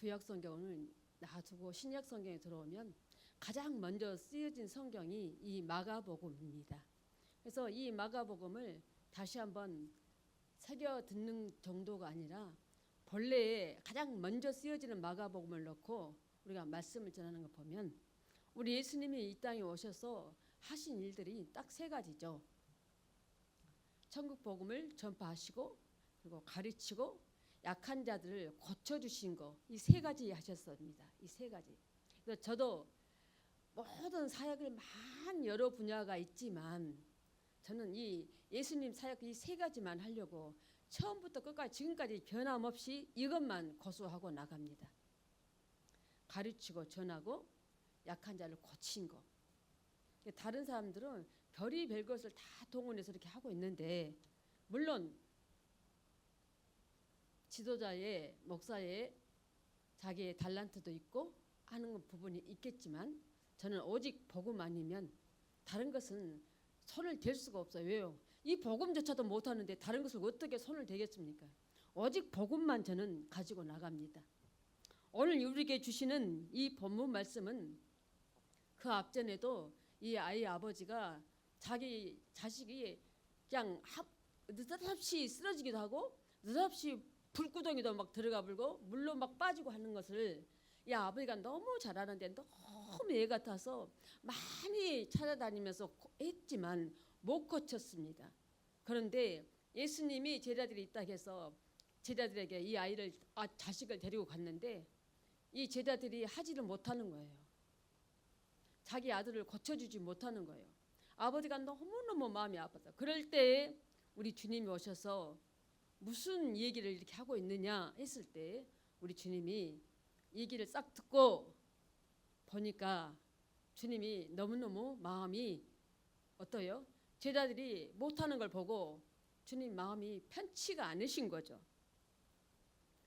구약 성경을 놔두고 신약 성경에 들어오면 가장 먼저 쓰여진 성경이 이 마가복음입니다. 그래서 이 마가복음을 다시 한번 새겨 듣는 정도가 아니라 본래에 가장 먼저 쓰여지는 마가복음을 넣고 우리가 말씀을 전하는 거 보면 우리 예수님이 이 땅에 오셔서 하신 일들이 딱 세 가지죠. 천국 복음을 전파하시고 그리고 가르치고 약한 자들을 고쳐주신 거, 이 세 가지 하셨습니다. 이 세 가지. 그래서 저도 모든 사역을 많은 여러 분야가 있지만 저는 이 예수님 사역 이 세 가지만 하려고 처음부터 끝까지 지금까지 변함없이 이것만 고수하고 나갑니다. 가르치고 전하고 약한 자를 고친 거. 다른 사람들은 별의별 것을 다 동원해서 이렇게 하고 있는데 물론 지도자의 목사의 자기의 달란트도 있고 하는 부분이 있겠지만 저는 오직 복음 아니면 다른 것은 손을 댈 수가 없어요. 왜요? 이 복음조차도 못하는데 다른 것을 어떻게 손을 대겠습니까? 오직 복음만 저는 가지고 나갑니다. 오늘 우리에게 주시는 이 본문 말씀은 그 앞전에도 이 아이 아버지가 자기 자식이 그냥 느닷없이 쓰러지기도 하고 느닷없이 불구덩이도 막 들어가 불고 물로 막 빠지고 하는 것을 이 아버지가 너무 잘 아는데 너무 애 같아서 많이 찾아다니면서 했지만 못 고쳤습니다. 그런데 예수님이 제자들이 있다 해서 제자들에게 이 자식을 데리고 갔는데 이 제자들이 하지를 못하는 거예요. 자기 아들을 고쳐주지 못하는 거예요. 아버지가 너무너무 마음이 아파서 그럴 때 우리 주님이 오셔서 무슨 얘기를 이렇게 하고 있느냐 했을 때 우리 주님이 얘기를 싹 듣고 보니까 주님이 너무너무 마음이 어떠요? 제자들이 못하는 걸 보고 주님 마음이 편치가 않으신 거죠.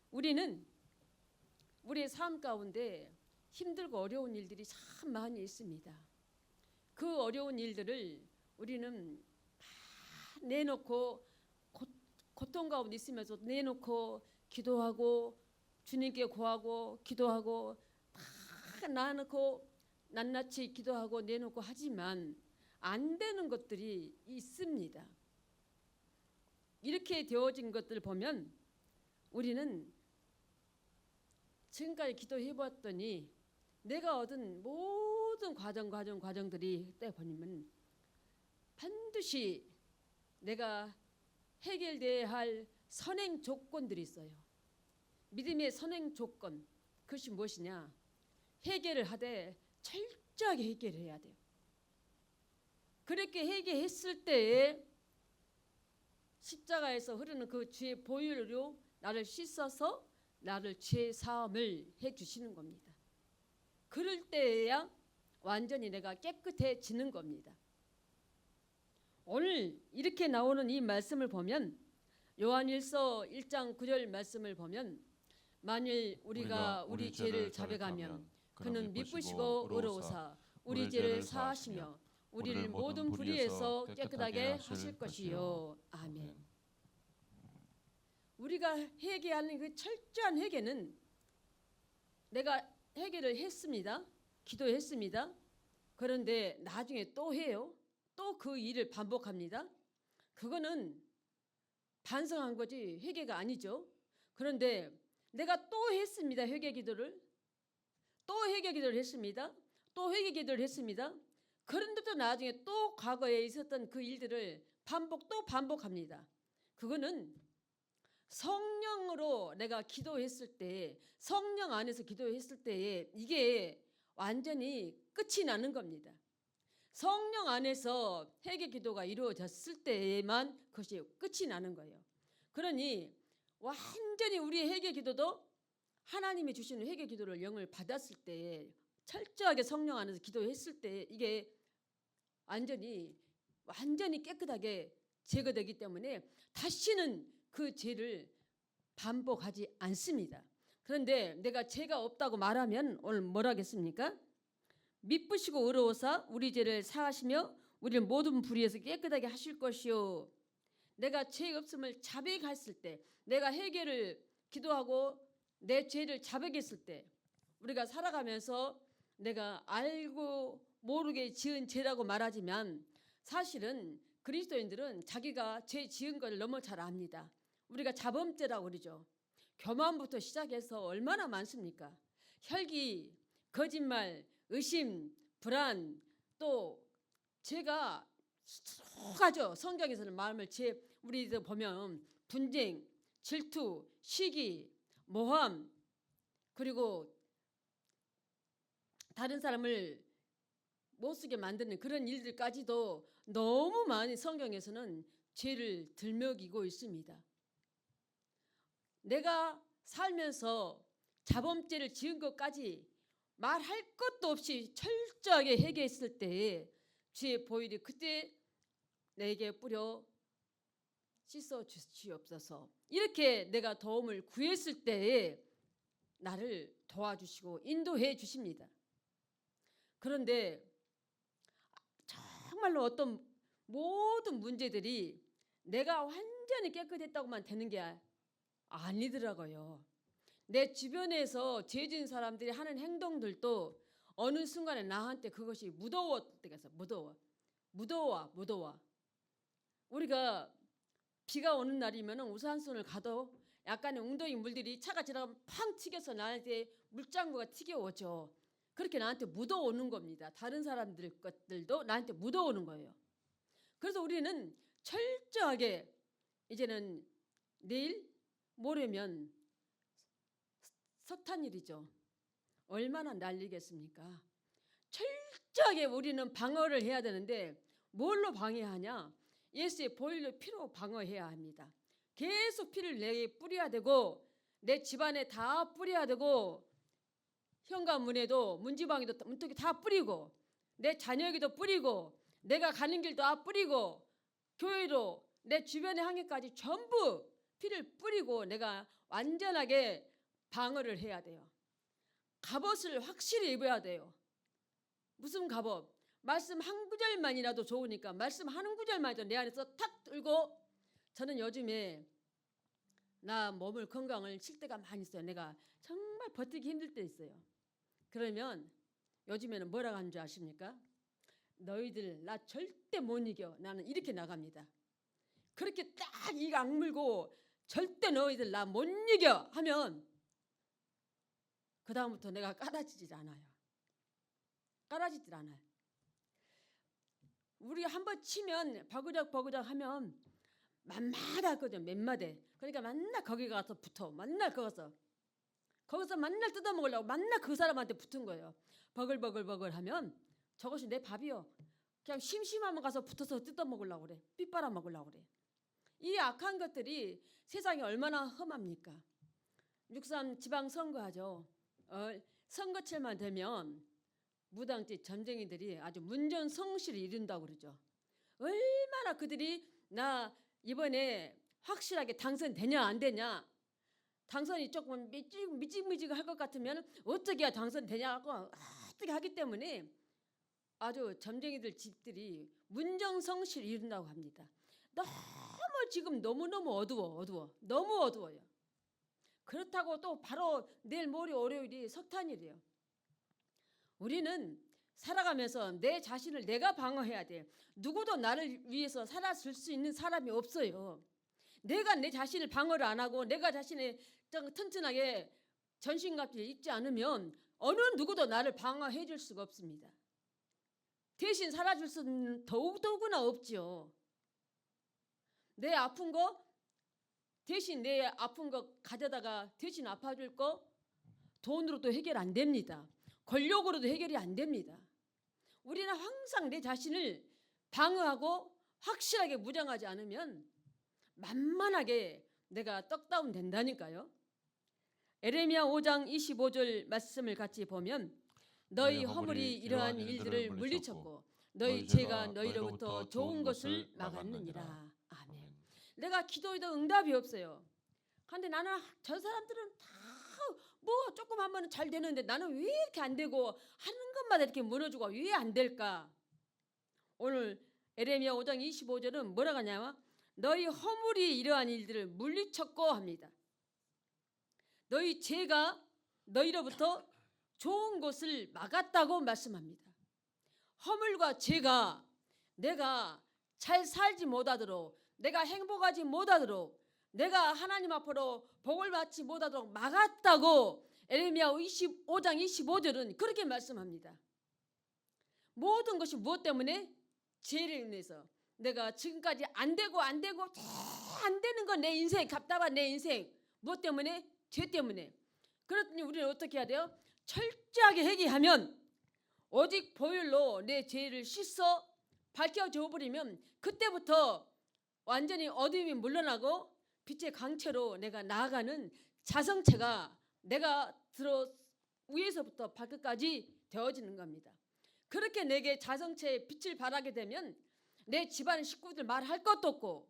우리는 우리의 삶 가운데 힘들고 어려운 일들이 참 많이 있습니다. 그 어려운 일들을 우리는 다 내놓고 고통 가운데 있으면서 내놓고 기도하고 주님께 구하고 기도하고 다 나놓고 낱낱이 기도하고 내놓고 하지만 안 되는 것들이 있습니다. 이렇게 되어진 것들 보면 우리는 지금까지 기도해봤더니 내가 얻은 모든 과정들이 때 보면 반드시 내가 해결돼야 할 선행 조건들이 있어요. 믿음의 선행 조건, 그것이 무엇이냐? 해결을 하되 철저하게 해결해야 돼요. 그렇게 해결했을 때에 십자가에서 흐르는 그 주의 보혈로 나를 씻어서 나를 죄 사함을 해주시는 겁니다. 그럴 때에야 완전히 내가 깨끗해지는 겁니다. 오늘 이렇게 나오는 이 말씀을 보면 요한일서 1장 9절 말씀을 보면 만일 우리가 우리 죄를 자백하면 그는 미쁘시고 의로우사 우리 죄를 사하시며 우리를 모든 불의에서 깨끗하게 하실 것이요. 아멘. 우리가 회개하는 그 철저한 회개는 내가 회개를 했습니다. 기도했습니다. 그런데 나중에 또 해요. 또 그 일을 반복합니다. 그거는 반성한 거지 회개가 아니죠. 그런데 내가 또 했습니다. 회개 기도를. 또 회개 기도를 했습니다. 또 회개 기도를 했습니다. 그런데도 나중에 또 과거에 있었던 그 일들을 반복합니다. 그거는 성령으로 내가 기도했을 때 성령 안에서 기도했을 때에 이게 완전히 끝이 나는 겁니다. 성령 안에서 회개 기도가 이루어졌을 때에만 그것이 끝이 나는 거예요. 그러니 완전히 우리의 회개 기도도 하나님이 주시는 회개 기도를 영을 받았을 때에 철저하게 성령 안에서 기도했을 때 이게 완전히 깨끗하게 제거되기 때문에 다시는 그 죄를 반복하지 않습니다. 그런데 내가 죄가 없다고 말하면 오늘 뭘 하겠습니까? 미쁘시고 의로우사 우리 죄를 사하시며 우리를 모든 불의에서 깨끗하게 하실 것이요. 내가 죄 없음을 자백했을 때 내가 회개를 기도하고 내 죄를 자백했을 때 우리가 살아가면서 내가 알고 모르게 지은 죄라고 말하지만 사실은 그리스도인들은 자기가 죄 지은 걸 너무 잘 압니다. 우리가 자범죄라고 그러죠. 교만부터 시작해서 얼마나 많습니까? 혈기, 거짓말, 의심, 불안, 또 죄가 수가죠. 성경에서는 마음을 우리들 보면 분쟁, 질투, 시기, 모함, 그리고 다른 사람을 못쓰게 만드는 그런 일들까지도 너무 많이 성경에서는 죄를 들먹이고 있습니다. 내가 살면서 자범죄를 지은 것까지 말할 것도 없이 철저하게 회개했을 때에 죄의 보혈이 그때 내게 뿌려 씻어 주시옵소서. 이렇게 내가 도움을 구했을 때에 나를 도와주시고 인도해 주십니다. 그런데 정말로 어떤 모든 문제들이 내가 완전히 깨끗했다고만 되는 게 아니더라고요. 내 주변에서 죄 지은 사람들이 하는 행동들도 어느 순간에 나한테 그것이 무더웠다겠어. 무더워. 우리가 비가 오는 날이면 우산선을 가도 약간의 웅덩이 물들이 차가 지나가면 팡 튀겨서 나한테 물장구가 튀겨오죠. 그렇게 나한테 묻어오는 겁니다. 다른 사람들 것들도 나한테 묻어오는 거예요. 그래서 우리는 철저하게 이제는 내일 모레면 석탄일이죠. 얼마나 난리겠습니까? 철저하게 우리는 방어를 해야 되는데 뭘로 방해하냐? 예수의 보혈로 피로 방어해야 합니다. 계속 피를 내게 뿌려야 되고 내 집안에 다 뿌려야 되고 현관문에도 문지방에도 문턱에 다 뿌리고 내 자녀에게도 뿌리고 내가 가는 길도 다 뿌리고 교회도 내 주변의 항해까지 전부 피를 뿌리고 내가 완전하게 방어를 해야 돼요. 갑옷을 확실히 입어야 돼요. 무슨 갑옷? 말씀 한 구절만이라도 좋으니까 말씀 한 구절만이라도 내 안에서 탁 들고 저는 요즘에 나 몸을 건강을 칠 때가 많이 있어요. 내가 정말 버티기 힘들 때 있어요. 그러면 요즘에는 뭐라고 하는 줄 아십니까? 너희들 나 절대 못 이겨. 나는 이렇게 나갑니다. 그렇게 딱 이 악물고 절대 너희들 나 못 이겨 하면 그 다음부터 내가 깔아지질 않아요. 깔아지질 않아요. 우리 한번 치면 버그적 하면 만마다거든. 맨마대. 그러니까 맨날 거기 가서 붙어. 맨날 거기서 맨날 뜯어먹으려고 맨날 그 사람한테 붙은 거예요. 버글버글 하면 저것이 내 밥이요. 그냥 심심하면 가서 붙어서 뜯어먹으려고 그래. 삐 빨아먹으려고 그래. 이 악한 것들이 세상에 얼마나 험합니까? 6.3 지방선거하죠. 선거철만 되면 무당집 점쟁이들이 아주 문전성시를 이룬다고 그러죠. 얼마나 그들이 나 이번에 확실하게 당선되냐 안 되냐, 당선이 조금 미직미직할 것 같으면 어떻게 해야 당선되냐고 어떻게 하기 때문에 아주 점쟁이들 집들이 문정성시를 이룬다고 합니다. 너무 지금 너무너무 어두워. 너무 어두워요. 그렇다고 또 바로 내일 모레 월요일이 석탄일이에요. 우리는 살아가면서 내 자신을 내가 방어해야 돼. 누구도 나를 위해서 살아줄 수 있는 사람이 없어요. 내가 내 자신을 방어를 안 하고 내가 자신을 튼튼하게 전신갑주를 입지 않으면 어느 누구도 나를 방어해 줄 수가 없습니다. 대신 살아줄 수는 더욱더구나 없죠. 내 아픈 거 대신 내 아픈 거 가져다가 대신 아파줄 거 돈으로도 해결 안 됩니다. 권력으로도 해결이 안 됩니다. 우리는 항상 내 자신을 방어하고 확실하게 무장하지 않으면 만만하게 내가 떡다운 된다니까요. 에레미야 5장 25절 말씀을 같이 보면 너희 허물이 이러한 일들을 물리쳤고 너희 죄가 너희로부터 좋은 것을 막았느니라. 아멘. 내가 기도해도 응답이 없어요. 그런데 나는 저 사람들은 다 뭐 조금 하면 잘 되는데 나는 왜 이렇게 안 되고 하는 것마다 이렇게 무너지고 왜 안 될까? 오늘 에레미야 5장 25절은 뭐라고 하냐면 너희 허물이 이러한 일들을 물리쳤고 합니다. 너희 죄가 너희로부터 좋은 것을 막았다고 말씀합니다. 허물과 죄가 내가 잘 살지 못하도록, 내가 행복하지 못하도록, 내가 하나님 앞으로 복을 받지 못하도록 막았다고 에레미야 25장 25절은 그렇게 말씀합니다. 모든 것이 무엇 때문에? 죄를 인해서. 내가 지금까지 안 되고 안 되는 건 내 인생, 답답한 내 인생. 무엇 때문에? 죄 때문에. 그렇더니 우리는 어떻게 해야 돼요? 철저하게 회개하면 오직 보혈로 내 죄를 씻어 밝혀줘 버리면 그때부터 완전히 어둠이 물러나고 빛의 광채로 내가 나아가는 자성체가 내가 위에서부터 발끝까지 되어지는 겁니다. 그렇게 내게 자성체의 빛을 발하게 되면 내 집안 식구들 말할 것도 없고,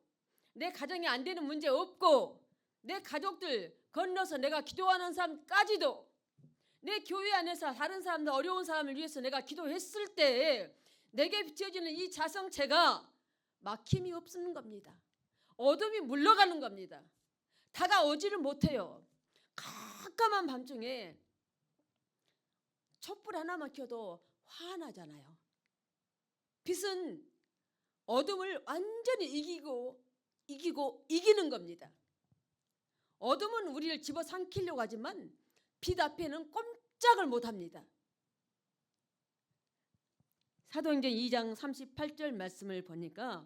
내 가정에 안 되는 문제 없고, 내 가족들 건너서 내가 기도하는 사람까지도, 내 교회 안에서 다른 사람들, 어려운 사람을 위해서 내가 기도했을 때 내게 비춰지는 이 자성체가 막힘이 없는 겁니다. 어둠이 물러가는 겁니다. 다가오지를 못해요. 깜깜한 밤중에 촛불 하나만 켜도 화나잖아요. 빛은 어둠을 완전히 이기는 겁니다. 어둠은 우리를 집어삼키려고 하지만 빛 앞에는 꼼짝을 못합니다. 사도행전 2장 38절 말씀을 보니까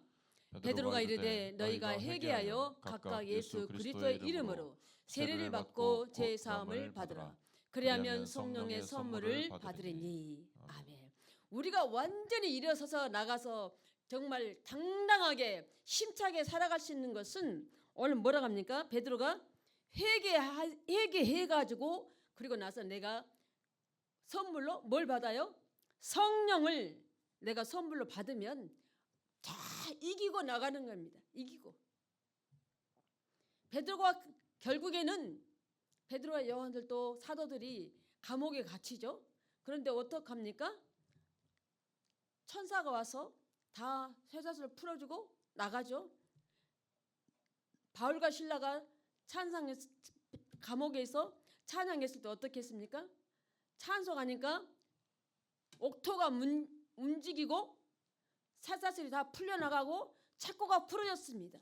베드로가 이르되 너희가 회개하여 각각 예수 그리스도의 이름으로 세례를 받고 죄 사함을 받으라. 그리하면 성령의 선물을 받으리니. 아멘. 우리가 완전히 일어서서 나가서 정말 당당하게 힘차게 살아갈 수 있는 것은 오늘 뭐라고 합니까? 베드로가 회개해가지고 그리고 나서 내가 선물로 뭘 받아요? 성령을 내가 선물로 받으면 다 이기고 나가는 겁니다. 이기고. 베드로가 결국에는 베드로와 요한들도 사도들이 감옥에 갇히죠. 그런데 어떡합니까? 천사가 와서 다 쇠사슬을 풀어주고 나가죠. 바울과 실라가 감옥에서 찬양했을 때 어떻게 했습니까? 찬송하니까 옥토가 움직이고 쇠사슬이 다 풀려나가고 착고가 풀어졌습니다.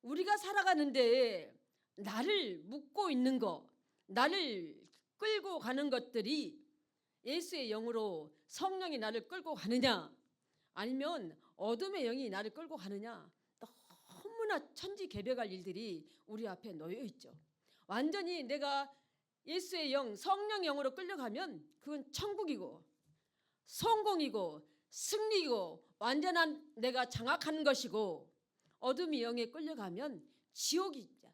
우리가 살아가는데 나를 묶고 있는 거, 나를 끌고 가는 것들이 예수의 영으로 성령이 나를 끌고 가느냐, 아니면 어둠의 영이 나를 끌고 가느냐, 너무나 천지개벽할 일들이 우리 앞에 놓여 있죠. 완전히 내가 예수의 영, 성령 영으로 끌려가면 그건 천국이고 성공이고 승리이고 완전한 내가 장악하는 것이고, 어둠의 영에 끌려가면 지옥이죠.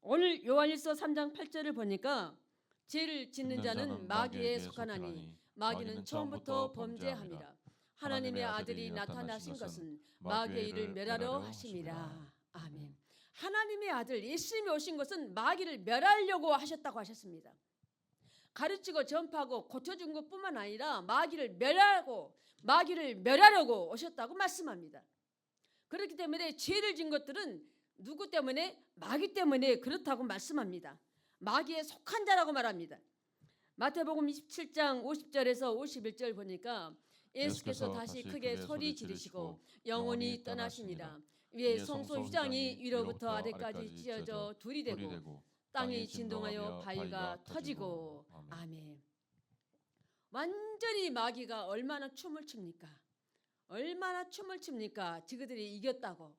오늘 요한일서 3장 8절을 보니까 죄를 짓는 자는 마귀에 속하나니 마귀는 처음부터 범죄함이라. 하나님의 아들이 나타나신 것은 마귀의 일을 멸하려 하심이라. 아멘. 하나님의 아들 예수님이 오신 것은 마귀를 멸하려고 하셨다고 하셨습니다. 가르치고 전파하고 고쳐준 것뿐만 아니라 마귀를 멸하려고 오셨다고 말씀합니다. 그렇기 때문에 죄를 진 것들은 누구 때문에? 마귀 때문에 그렇다고 말씀합니다. 마귀에 속한 자라고 말합니다. 마태복음 27장 50절에서 51절 보니까 예수께서 다시 크게 소리 지르시고 영원히 떠나시니라. 위에 성소 휘장이 위로부터 아래까지 찢어져 둘이 되고 땅이 진동하여 바위가 터지고. 아멘. 완전히 마귀가 얼마나 춤을 춥니까? 얼마나 춤을 춥니까? 저그들이 이겼다고.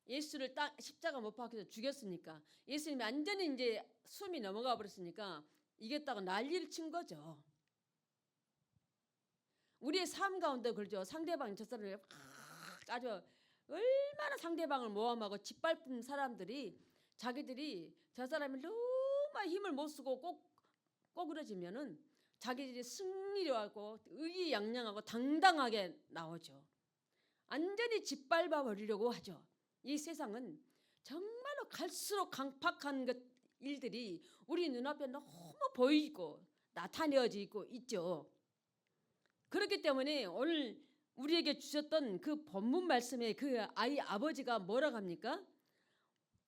예수를 십자가 못 박혀서 죽였으니까 예수님이 완전히 이제 숨이 넘어가 버렸으니까 이겼다고 난리를 친 거죠. 우리의 삶 가운데 그러죠. 상대방이 저 사람을 아주 얼마나 상대방을 모함하고 짓밟은 사람들이 자기들이 저 사람이 너무 힘을 못 쓰고 꼭 꼬그러지면은 자기들이 승리를 하고 의기양양하고 당당하게 나오죠. 완전히 짓밟아 버리려고 하죠. 이 세상은 정말로 갈수록 강팍한 일들이 우리 눈앞에 너무 보이고 나타내어지고 있죠. 그렇기 때문에 오늘 우리에게 주셨던 그 본문 말씀에 그 아이 아버지가 뭐라고 합니까?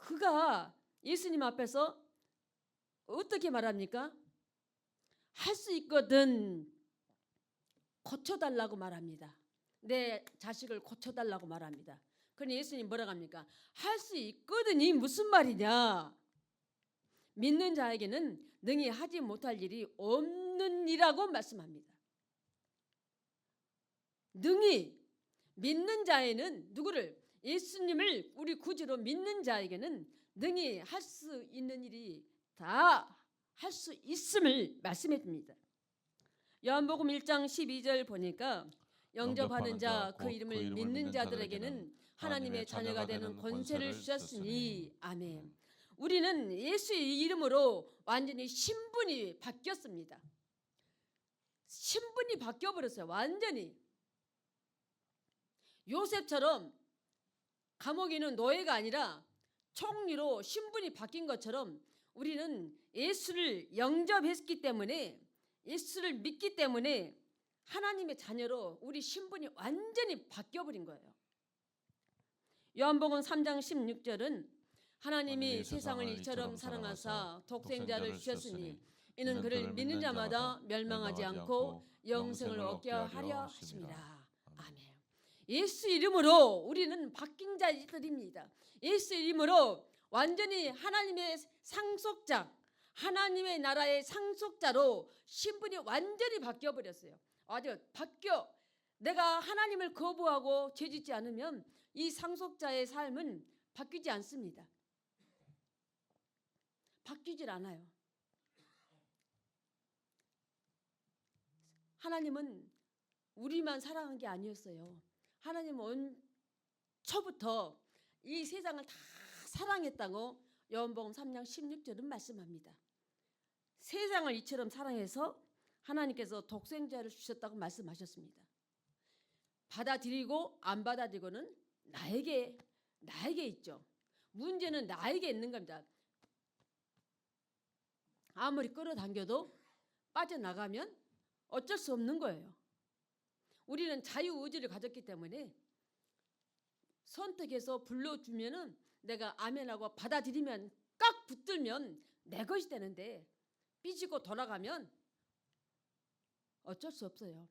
그가 예수님 앞에서 어떻게 말합니까? 할 수 있거든 고쳐달라고 말합니다. 내 자식을 고쳐달라고 말합니다. 그러니 예수님 뭐라고 합니까? 할 수 있거든이 무슨 말이냐? 믿는 자에게는 능히 하지 못할 일이 없느니라고 말씀합니다. 능히 믿는 자에는 누구를? 예수님을 우리 구주로 믿는 자에게는 능히 할 수 있는 일이 다 할 수 있음을 말씀해 줍니다. 요한복음 1장 12절 보니까 영접하는 자 그 이름을 믿는 자들에게는 하나님의 자녀가 되는 권세를 주셨으니 아멘. 우리는 예수의 이름으로 완전히 신분이 바뀌었습니다. 신분이 바뀌어버렸어요. 완전히. 요셉처럼 감옥에 있는 노예가 아니라 총리로 신분이 바뀐 것처럼 우리는 예수를 영접했기 때문에, 예수를 믿기 때문에 하나님의 자녀로 우리 신분이 완전히 바뀌어버린 거예요. 요한복음 3장 16절은 하나님이 세상을 이처럼 사랑하사 독생자를 주셨으니 이는 그를 믿는 자마다 멸망하지 않고 영생을 얻게 하려 하심이라. 아멘. 예수 이름으로 우리는 바뀐 자들입니다. 예수 이름으로 완전히 하나님의 상속자, 하나님의 나라의 상속자로 신분이 완전히 바뀌어버렸어요. 아주 바뀌어. 내가 하나님을 거부하고 죄짓지 않으면 이 상속자의 삶은 바뀌지 않습니다. 바뀌질 않아요. 하나님은 우리만 사랑한 게 아니었어요. 하나님은 처부터 이 세상을 다 사랑했다고 요한복음 3장 16절은 말씀합니다. 세상을 이처럼 사랑해서 하나님께서 독생자를 주셨다고 말씀하셨습니다. 받아들이고 안 받아들이고는 나에게 있죠. 문제는 나에게 있는 겁니다. 아무리 끌어당겨도 빠져나가면 어쩔 수 없는 거예요. 우리는 자유의지를 가졌기 때문에 선택해서 불러주면은 내가 아멘하고 받아들이면 깍 붙들면 내 것이 되는데 삐지고 돌아가면 어쩔 수 없어요.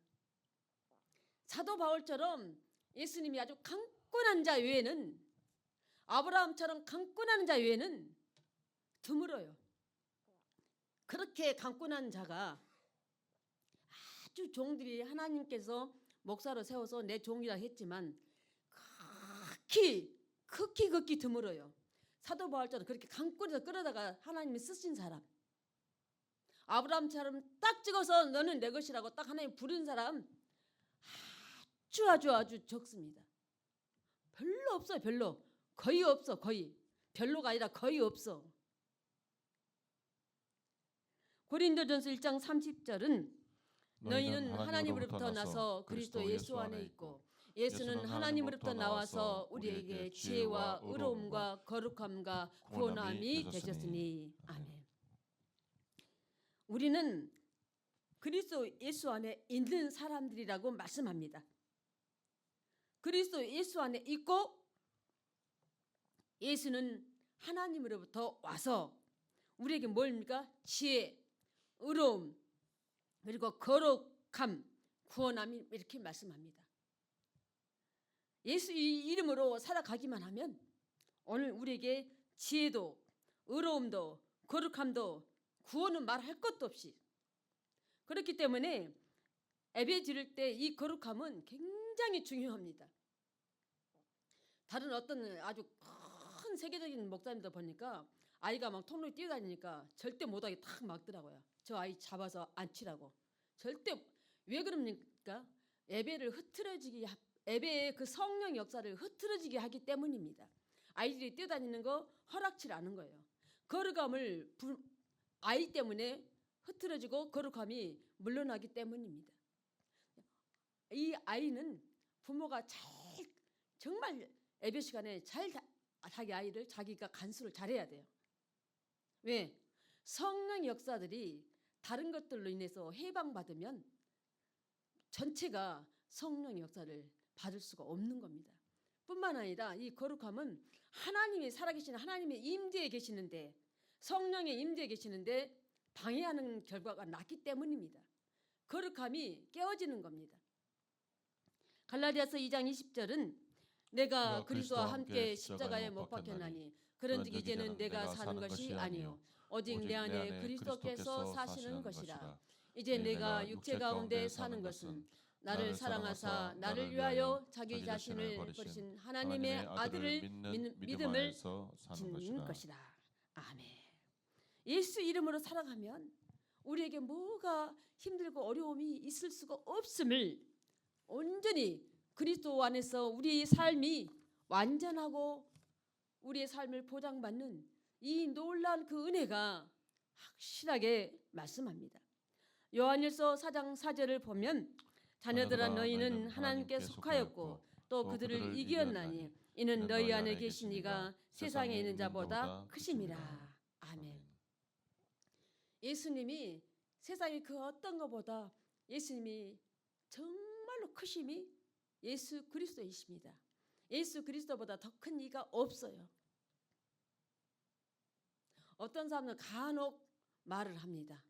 사도 바울처럼 예수님이 아주 강권한 자 외에는, 아브라함처럼 강권한 자 외에는 드물어요. 그렇게 강권한 자가 아주 종들이 하나님께서 목사로 세워서 내 종이라 했지만 극히 드물어요. 사도 바울처럼 그렇게 강권해서 끌어다가 하나님이 쓰신 사람, 아브라함처럼 딱 찍어서 너는 내 것이라고 딱 하나님 부른 사람 아주 적습니다. 별로 없어요. 별로. 거의 없어. 거의. 별로가 아니라 거의 없어. 고린도전서 1장 30절은 너희는 하나님으로부터 나서 그리스도 예수 안에 있고 예수는 하나님으로부터 나와서 우리에게 지혜와 의로움과 거룩함과 구원함이 되셨으니 아멘. 우리는 그리스도 예수 안에 있는 사람들이라고 말씀합니다. 그리스도 예수 안에 있고 예수는 하나님으로부터 와서 우리에게 뭘입니까? 지혜, 의로움, 그리고 거룩함, 구원함이 이렇게 말씀합니다. 예수 이름으로 살아가기만 하면 오늘 우리에게 지혜도, 의로움도, 거룩함도, 구원은 말할 것도 없이, 그렇기 때문에 예배 드릴 때 이 거룩함은 굉장히 중요합니다. 다른 어떤 아주 큰 세계적인 목사님들 보니까 아이가 막 통로에 뛰어다니니까 절대 못하게 탁 막더라고요. 저 아이 잡아서 앉히라고. 절대. 왜 그럽니까? 예배를 흐트러지게, 예배의 그 성령 역사를 흐트러지게 하기 때문입니다. 아이들이 뛰어다니는 거 허락치 않은 거예요. 거룩함을 아이 때문에 흐트러지고 거룩함이 물러나기 때문입니다. 이 아이는 부모가 정말 예배 시간에 자기 아이를 자기가 간수를 잘해야 돼요. 왜? 성령 역사들이 다른 것들로 인해서 해방받으면 전체가 성령 역사를 받을 수가 없는 겁니다. 뿐만 아니라 이 거룩함은 하나님이 살아계신 하나님의 임재에 계시는데, 성령의 임재에 계시는데 방해하는 결과가 났기 때문입니다. 거룩함이 깨어지는 겁니다. 갈라디아서 2장 20절은 내가 그리스도와 함께 십자가에 못 박혔나니 그런즉 이제는 내가 사는 것이 아니요 오직 내 안에 그리스도께서 사시는 것이라. 이제 내가 육체 가운데 사는 것은 나를 사랑하사 나를 위하여 자기 자신을 버리신 하나님의 아들을 믿음을 짓는 것이라. 아멘. 예수 이름으로 살아가면 우리에게 뭐가 힘들고 어려움이 있을 수가 없음을 온전히 그리스도 안에서 우리의 삶이 완전하고 우리의 삶을 보장받는 이 놀라운 그 은혜가 확실하게 말씀합니다. 요한일서 4장 4절을 보면 자녀들아 너희는 하나님께 속하였고 또 그들을 이기었나니 이는 너희 안에 계신 이가 세상에 있는 자보다 크심이라. 아멘. 예수님이 세상의 그 어떤 것보다 예수님이 정말로 크심이 예수 그리스도이십니다. 예수 그리스도보다 더 큰 이가 없어요. 어떤 사람은 간혹 말을 합니다.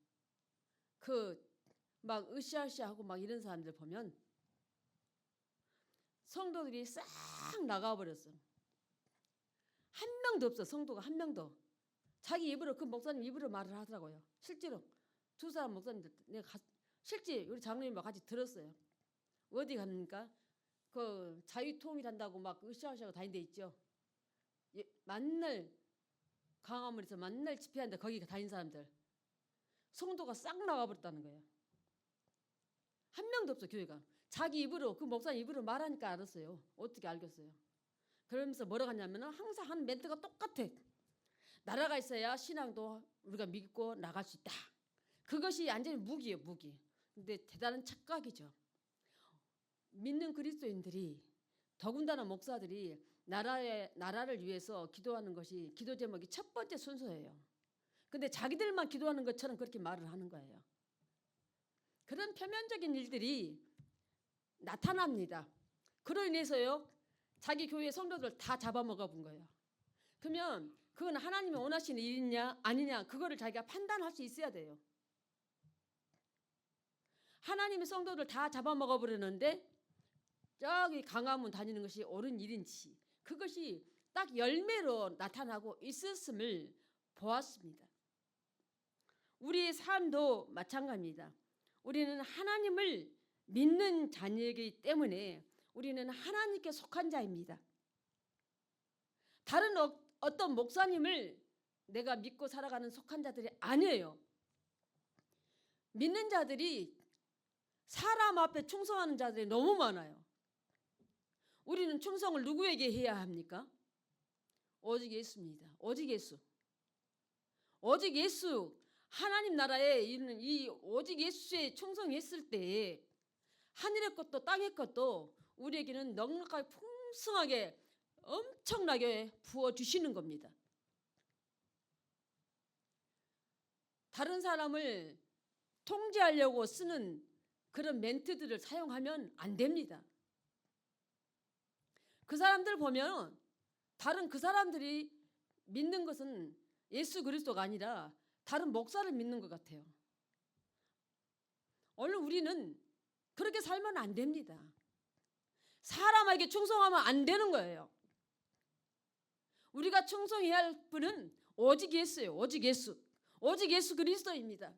막 으쌰으쌰하고 막 이런 사람들 보면 성도들이 싹 나가버렸어. 한 명도 없어. 성도가 한 명도. 자기 입으로 그 목사님 입으로 말을 하더라고요. 실제로 두 사람 목사님들 내가 실제 우리 장로님과 같이 들었어요. 어디 갑니까? 그 자유통일한다고 막 으쌰으쌰하고 다닌 데 있죠. 만날 광화문에서 만날 집회하는데 거기 다닌 사람들 성도가 싹 나가버렸다는 거예요. 한 명도 없어. 교회가 자기 입으로 그 목사님 입으로 말하니까 알았어요. 어떻게 알겠어요? 그러면서 뭐라고 하냐면 항상 하는 멘트가 똑같아. 나라가 있어야 신앙도 우리가 믿고 나갈 수 있다. 그것이 완전히 무기예요. 무기. 근데 대단한 착각이죠. 믿는 그리스도인들이 더군다나 목사들이 나라를 위해서 기도하는 것이 기도 제목이 첫 번째 순서예요. 근데 자기들만 기도하는 것처럼 그렇게 말을 하는 거예요. 그런 표면적인 일들이 나타납니다. 그로 인해서요 자기 교회 성도들 다 잡아먹어 본 거예요. 그러면 그건 하나님이 원하시는 일이냐 아니냐 그거를 자기가 판단할 수 있어야 돼요. 하나님의 성도들 다 잡아먹어 버리는데 저기 강화문 다니는 것이 옳은 일인지 그것이 딱 열매로 나타나고 있었음을 보았습니다. 우리의 삶도 마찬가지입니다. 우리는 하나님을 믿는 자녀이기 때문에 우리는 하나님께 속한 자입니다. 다른 어떤 목사님을 내가 믿고 살아가는 속한 자들이 아니에요. 믿는 자들이 사람 앞에 충성하는 자들이 너무 많아요. 우리는 충성을 누구에게 해야 합니까? 오직 예수입니다. 오직 예수. 오직 예수. 하나님 나라에 있는 이 오직 예수에 충성했을 때에 하늘의 것도 땅의 것도 우리에게는 넉넉하게 풍성하게 엄청나게 부어주시는 겁니다. 다른 사람을 통제하려고 쓰는 그런 멘트들을 사용하면 안 됩니다. 그 사람들 보면 다른 그 사람들이 믿는 것은 예수 그리스도가 아니라 다른 목사를 믿는 것 같아요. 얼른 우리는 그렇게 살면 안 됩니다. 사람에게 충성하면 안 되는 거예요. 우리가 충성해야 할 분은 오직 예수예요. 오직 예수. 오직 예수 그리스도입니다.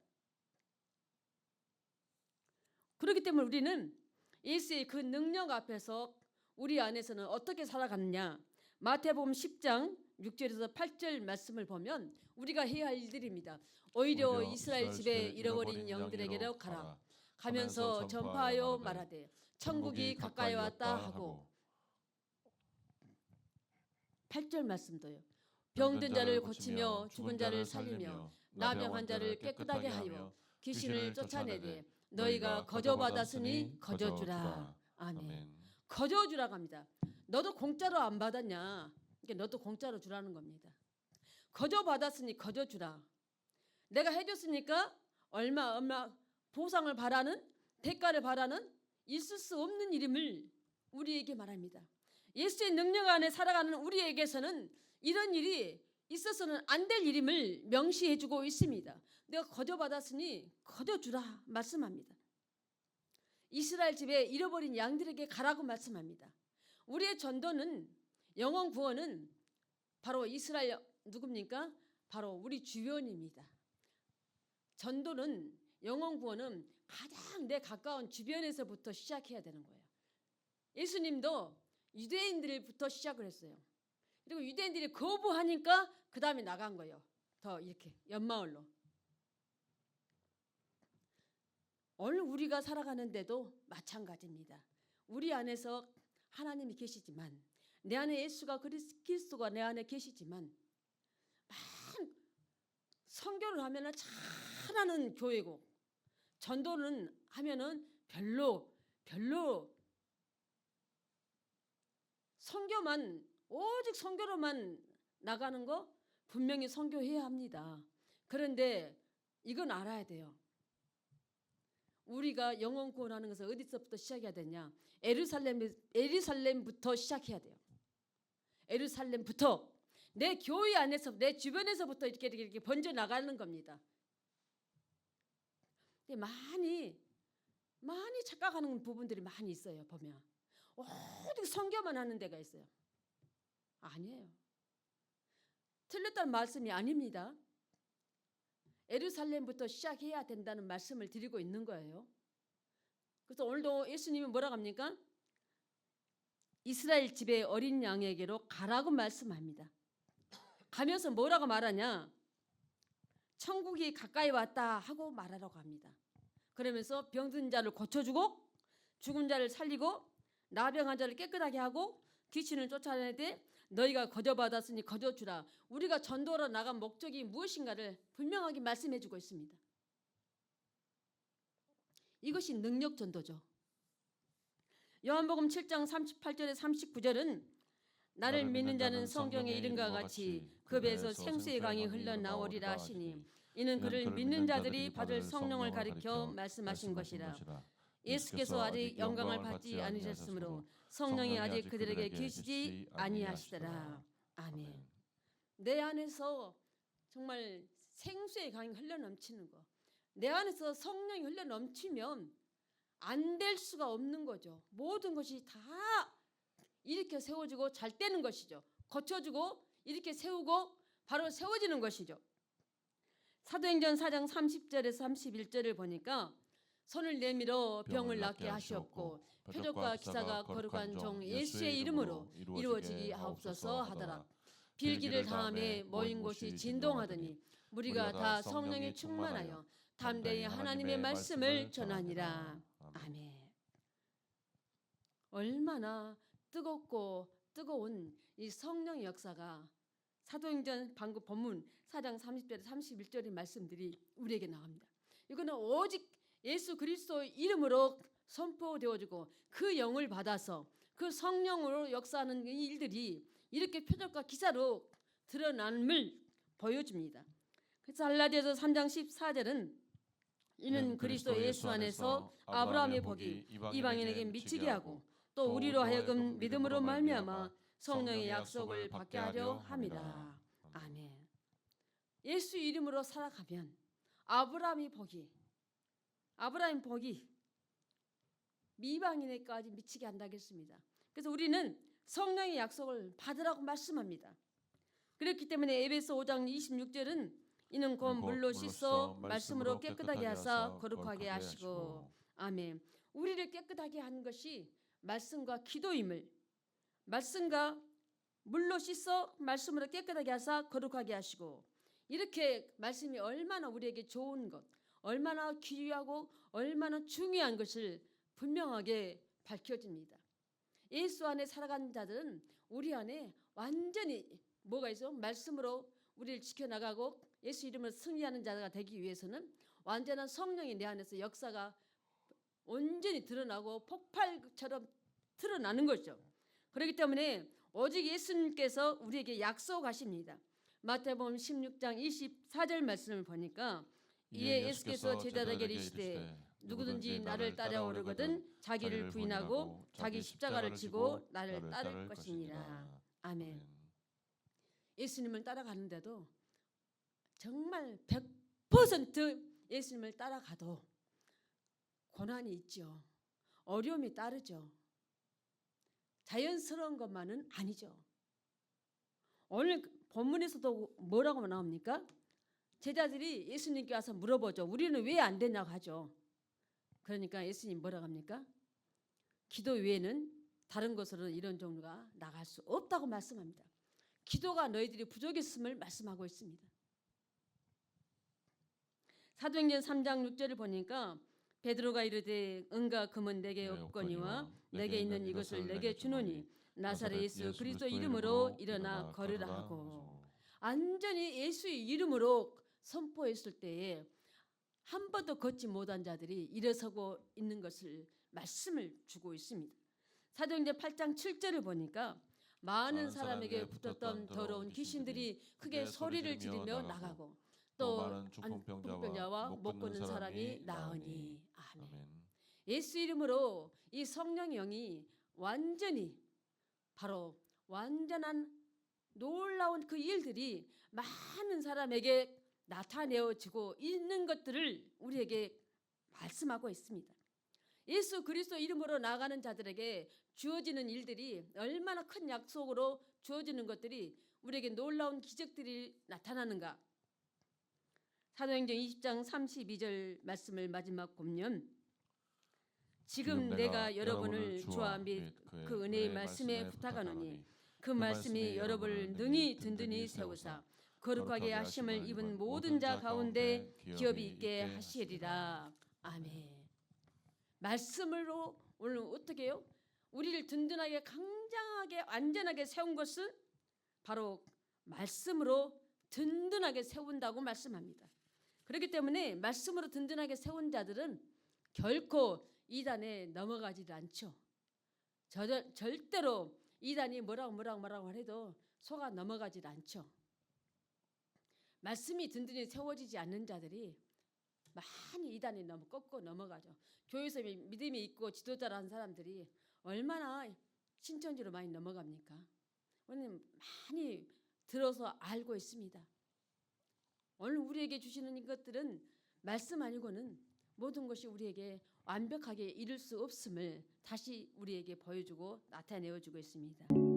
그렇기 때문에 우리는 예수의 그 능력 앞에서 우리 안에서는 어떻게 살아가느냐. 마태복음 10장 6절에서 8절 말씀을 보면 우리가 해야 할 일들입니다. 오히려 이스라엘 집에 잃어버린 영들에게로 가라. 가면서 전파하여 말하되 천국이 가까이 왔다 하고 8절 말씀도요. 병든 자를 고치며 죽은 자를 살리며 나병한 자를 깨끗하게 하여 귀신을 쫓아내되 너희가 거저받았으니 거저주라. 아멘. 거저주라고 합니다. 너도 공짜로 안 받았냐? 그러니까 너도 공짜로 주라는 겁니다. 거저받았으니 거저주라. 내가 해줬으니까 얼마 보상을 바라는 대가를 바라는 있을 수 없는 이름을 우리에게 말합니다. 예수의 능력 안에 살아가는 우리에게서는 이런 일이 있어서는 안 될 일임을 명시해 주고 있습니다. 내가 거저받았으니 거저주라 말씀합니다. 이스라엘 집에 잃어버린 양들에게 가라고 말씀합니다. 우리의 전도는, 영혼 구원은 바로 이스라엘 누굽니까? 바로 우리 주변입니다. 전도는, 영혼 구원은 가장 내 가까운 주변에서부터 시작해야 되는 거예요. 예수님도 유대인들부터 시작을 했어요. 그리고 유대인들이 거부하니까 그 다음에 나간 거예요. 더 이렇게 연마을로. 오늘 우리가 살아가는데도 마찬가지입니다. 우리 안에서 하나님이 계시지만, 내 안에 예수가 그리스도가 내 안에 계시지만, 선교를 하면은 잘하는 교회고, 전도는 하면은 별로 선교만, 오직 선교로만 나가는 거 분명히 선교해야 합니다. 그런데 이건 알아야 돼요. 우리가 영혼 구원하는 것은 어디서부터 시작해야 되냐? 에루살렘부터 시작해야 돼요. 에루살렘부터, 내 교회 안에서, 내 주변에서부터 이렇게 번져 나가는 겁니다. 근데 많이 착각하는 부분들이 많이 있어요. 보면 오직 선교만 하는 데가 있어요. 아니에요. 틀렸다는 말씀이 아닙니다. 에루살렘부터 시작해야 된다는 말씀을 드리고 있는 거예요. 그래서 오늘도 예수님이 뭐라고 합니까? 이스라엘 집의 어린 양에게로 가라고 말씀합니다. 가면서 뭐라고 말하냐? 천국이 가까이 왔다 하고 말하라고 합니다. 그러면서 병든 자를 고쳐주고, 죽은 자를 살리고, 나병한 자를 깨끗하게 하고, 귀신을 쫓아내되 너희가 거저받았으니 거저주라. 우리가 전도로 나간 목적이 무엇인가를 분명하게 말씀해 주고 있습니다. 이것이 능력 전도죠. 요한복음 7장 38절에 39절은 나를 믿는 자는 성경의 이름과 같이 그 배에서 생수의 강이 흘러나오리라 하시니 이는 그를 믿는 자들이 받을 성령을 가리켜 말씀하신 것이라. 예수께서 아직 영광을 받지 않으셨으므로 성령이 아직 그들에게 계시지 아니하시더라. 아멘. 내 안에서 정말 생수의 강이 흘러넘치는 거, 내 안에서 성령이 흘러넘치면 안 될 수가 없는 거죠. 모든 것이 다 이렇게 세워지고 잘 되는 것이죠. 고쳐주고 이렇게 세우고 바로 세워지는 것이죠. 사도행전 4장 30절에서 31절을 보니까 손을 내밀어 병을 낫게 하시옵고 표적과 기사가 거룩한 종 예수의 이름으로 이루어지게 하옵소서 하더라. 빌기를 다음에 모인 곳이 진동하더니 무리가 다 성령에 충만하여 담대히 하나님의 말씀을 전하니라. 아멘. 얼마나 뜨겁고 뜨거운 이 성령의 역사가 사도행전 방금 본문 4장 30절에 31절의 말씀들이 우리에게 나옵니다. 이거는 오직 예수 그리스도의 이름으로 선포되어지고 그 영을 받아서 그 성령으로 역사하는 이 일들이 이렇게 표적과 기사로 드러남을 보여줍니다. 그래서 갈라디아서 3장 14절은 이는 그리스도 예수 안에서 아브라함의 복이 이방인에게 미치게 하고 또 우리로 하여금 믿음으로 말미암아 성령의 약속을 받게 하려 함이라. 아멘. 예수 이름으로 살아가면 아브라함의 복이 미방인에까지 미치게 한다겠습니다. 그래서 우리는 성령의 약속을 받으라고 말씀합니다. 그렇기 때문에 에베소 5장 26절은 이는 곧 물로 씻어 말씀으로 깨끗하게 하사 거룩하게 하시고. 아멘. 우리를 깨끗하게 한 것이 말씀과 기도임을, 말씀과 물로 씻어 말씀으로 깨끗하게 하사 거룩하게 하시고, 이렇게 말씀이 얼마나 우리에게 좋은 것, 얼마나 귀하고 얼마나 중요한 것을 분명하게 밝혀집니다. 예수 안에 살아가는 자들은 우리 안에 완전히 뭐가 있어? 말씀으로 우리를 지켜나가고 예수 이름으로 승리하는 자가 되기 위해서는 완전한 성령이 내 안에서 역사가 온전히 드러나고 폭발처럼 드러나는 거죠. 그렇기 때문에 오직 예수님께서 우리에게 약속하십니다. 마태복음 16장 24절 말씀을 보니까 이에 예수께서 제자들에게 이르시되 누구든지 나를 따라오려거든 자기를 부인하고 자기 십자가를 지고 나를 따를 것이니라. 아멘. 예수님을 따라가는데도 정말 100% 예수님을 따라가도 고난이 있죠. 어려움이 따르죠. 자연스러운 것만은 아니죠. 오늘 본문에서도 뭐라고 나옵니까? 제자들이 예수님께 와서 물어보죠. 우리는 왜 안 되냐고 하죠. 그러니까 예수님 뭐라고 합니까? 기도 외에는 다른 것으로는 이런 종류가 나갈 수 없다고 말씀합니다. 기도가 너희들이 부족했음을 말씀하고 있습니다. 사도행전 3장 6절을 보니까 베드로가 이르되 은과 금은 내게 없거니와 내게 있는 이것을 내게 주노니 나사렛 예수 그리스도 이름으로 일어나 걸으라 하고, 완전히 예수의 이름으로 선포했을 때에 한 번도 걷지 못한 자들이 일어서고 있는 것을 말씀을 주고 있습니다. 사도행전 8장 7절을 보니까 많은 사람에게 붙었던 더러운 귀신들이 크게 소리를 지르며 나가고 또 많은 중풍병자와 못 걷는 사람이 나으니. 아멘. 아멘. 예수 이름으로 이 성령의 영이 완전히 바로 완전한 놀라운 그 일들이 많은 사람에게 나타내어지고 있는 것들을 우리에게 말씀하고 있습니다. 예수 그리스도 이름으로 나가는 자들에게 주어지는 일들이 얼마나 큰 약속으로 주어지는 것들이 우리에게 놀라운 기적들이 나타나는가. 사도행전 20장 32절 말씀을 마지막 보면 지금 내가 여러분을 주와 및 그 은혜의 말씀에 부탁하노니 그 말씀이 여러분을 능히 든든히 세우사 거룩하게 하심을 입은 모든 자 가운데 기업이 있게 하시리라. 아멘. 말씀으로 오늘 어떻게 해요? 우리를 든든하게 강장하게 안전하게 세운 것은 바로 말씀으로 든든하게 세운다고 말씀합니다. 그렇기 때문에 말씀으로 든든하게 세운 자들은 결코 이단에 넘어가지 않죠. 절대로 이단이 뭐라고 해도 속아 넘어가지 않죠. 말씀이 든든히 세워지지 않는 자들이 많이 이단에 꺾고 넘어가죠. 교회에서 믿음이 있고 지도자라는 사람들이 얼마나 신천지로 많이 넘어갑니까? 우리는 많이 들어서 알고 있습니다. 오늘 우리에게 주시는 이것들은 말씀 아니고는 모든 것이 우리에게 완벽하게 이룰 수 없음을 다시 우리에게 보여주고 나타내어주고 있습니다.